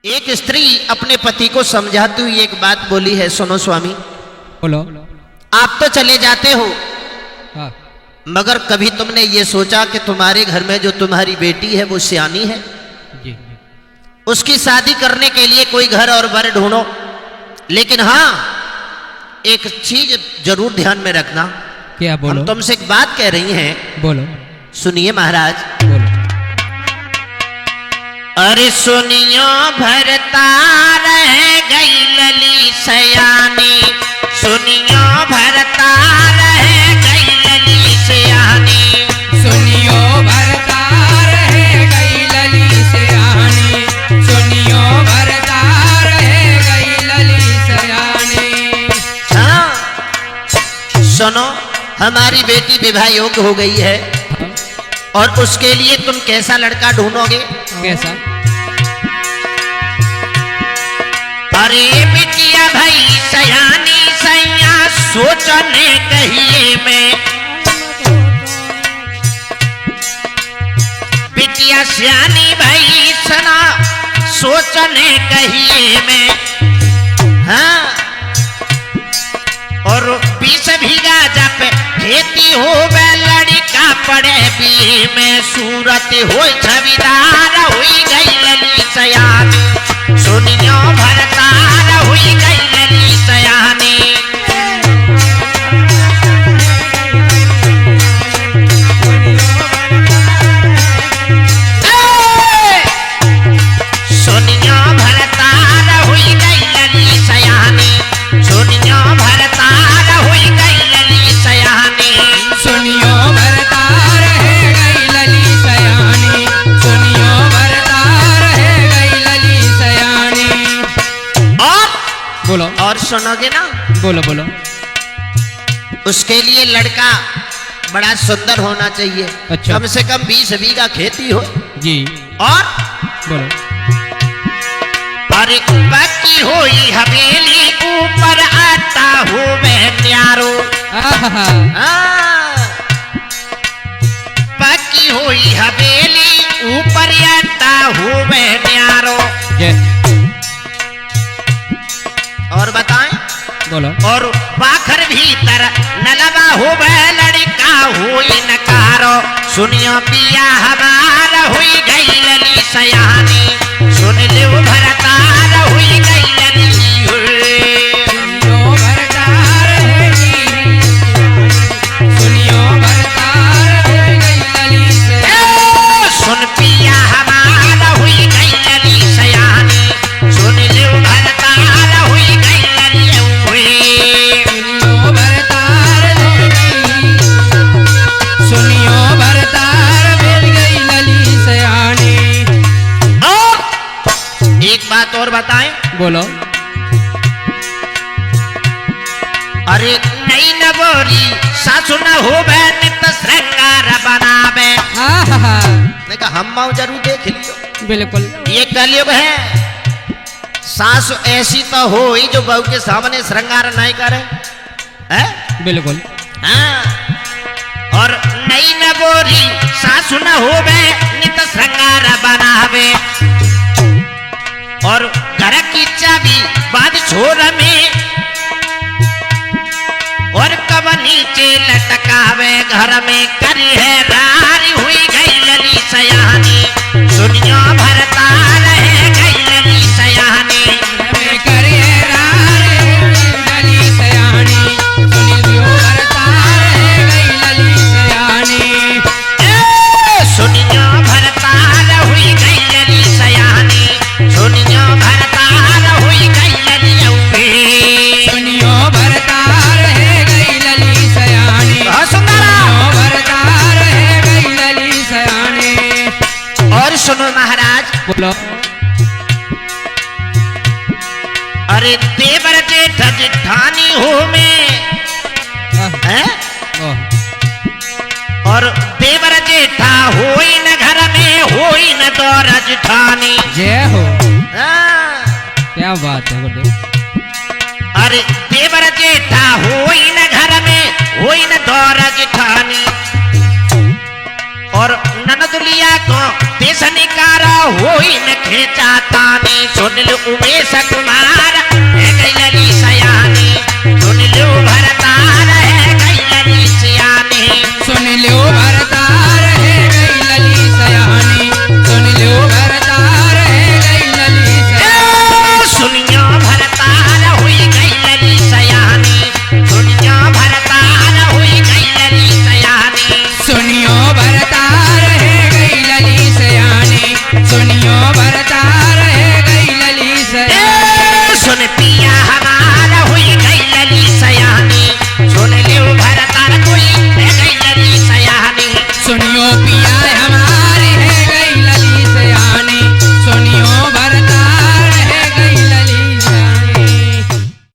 एक स्त्री अपने पति को समझाती हुई एक बात बोली है, सुनो स्वामी। बोलो। आप तो चले जाते हो, हाँ। मगर कभी तुमने ये सोचा कि तुम्हारे घर में जो तुम्हारी बेटी है वो सियानी है, जी। उसकी शादी करने के लिए कोई घर और वर ढूंढो। लेकिन हाँ, एक चीज जरूर ध्यान में रखना। क्या? बोलो। हम तुमसे एक बात कह रही हैं, बोलो। सुनिए महाराज। बोलो। अरे सुनियो भरता रह गई लली सयानी, सुनियो भरता रह गई लली सयानी, सुनियो भरता रह गई लली सयानी, सुनियो भरता रह गई लली सयानी। हाँ, सुनो, हमारी बेटी विवाह योग्य हो गई है और उसके लिए तुम कैसा लड़का ढूंढोगे? कैसा? अरे बिटिया भाई सयानी सैया सोचने कहिए में, बिटिया सयानी भाई सना सोचने कहिए में। हाँ, और 20 बीघा जब खेती हो वे लड़का पड़े बीए में, सूरत हो छविदार हुई गई लली सयानी, सुनियो भरतार हुई गई लली सयानी। सुनियो भरतार हुई गई लली सयानी, सुनियो भरतार हुई गई लली सयानी, सुनियो भरता रह गई लली सयानी, सुनियो भरता रह गई लली सयानी। बोलो। और सुनोगे ना? बोलो बोलो। उसके लिए लड़का बड़ा सुंदर होना चाहिए। अच्छा। कम से कम 20 बीघा खेती हो। जी। और बोलो। अरे पक्की हुई हवेली ऊपर आता हूँ मैं न्यारो, आहा। पक्की हुई हवेली ऊपर आता हूँ मैं न्यारो। जय। और बताएं? बोलो। और बाखर भीतर नलवा हो वह लड़का हुई नकारो, सुनियो पिया हमारा हुई गई लली सयानी, सुन लो भरतार हुई गई लली। सुनियो भरता रहेगी, सुनियो भरता रह गई लली सयानी, सुन पिया हमारा हुई गई लली सयानी, सुन लो भरतार हुई गई लली। सुनियो भरता रह गई, सुनियो भरता रह गई लली सयानी। एक बात और बताएं? बोलो। अरे नई नवोरी सासु न हो नित श्रृंगार बनावे। आहा। मैं कहा हम माँ जरूर देख लियो, बिल्कुल। ये कलयुग है। सासु ऐसी तो हो ही जो बहू के सामने श्रृंगार नहीं करे है? बिल्कुल। हाँ। और नई नवोरी सासु न हो नित श्रृंगार बनावे, और घर की चाबी बाद छोर में और कब नीचे लटकावे, घर में करी है रारी हुई गई लली सयानी, सुनियो भरता रह गई लली सयानी, मैं करे रार लली सयानी, सुनियो भरता रह गई लली सयानी। सुनियो भरता हुई गई लली सयानी, सुनियो भरता हुई गई लली। सुनियो भरता रह गई लली सयानी, बहुत सुंदर। सुनियो भरता रह गई लली सयानी। और सुनो महाराज। बोलो। अरे देवर जेठ जेठानी हो में है, और देवर जेठा होई न घर में होई न दौर जेठानी। जय हो। हाँ। क्या बात है बोले। अरे देवर जेठा होई न घर में होई न दौर जेठानी, और ननद पुलिया को देश निकारा होई न खेचा ताने सुन लो उमेश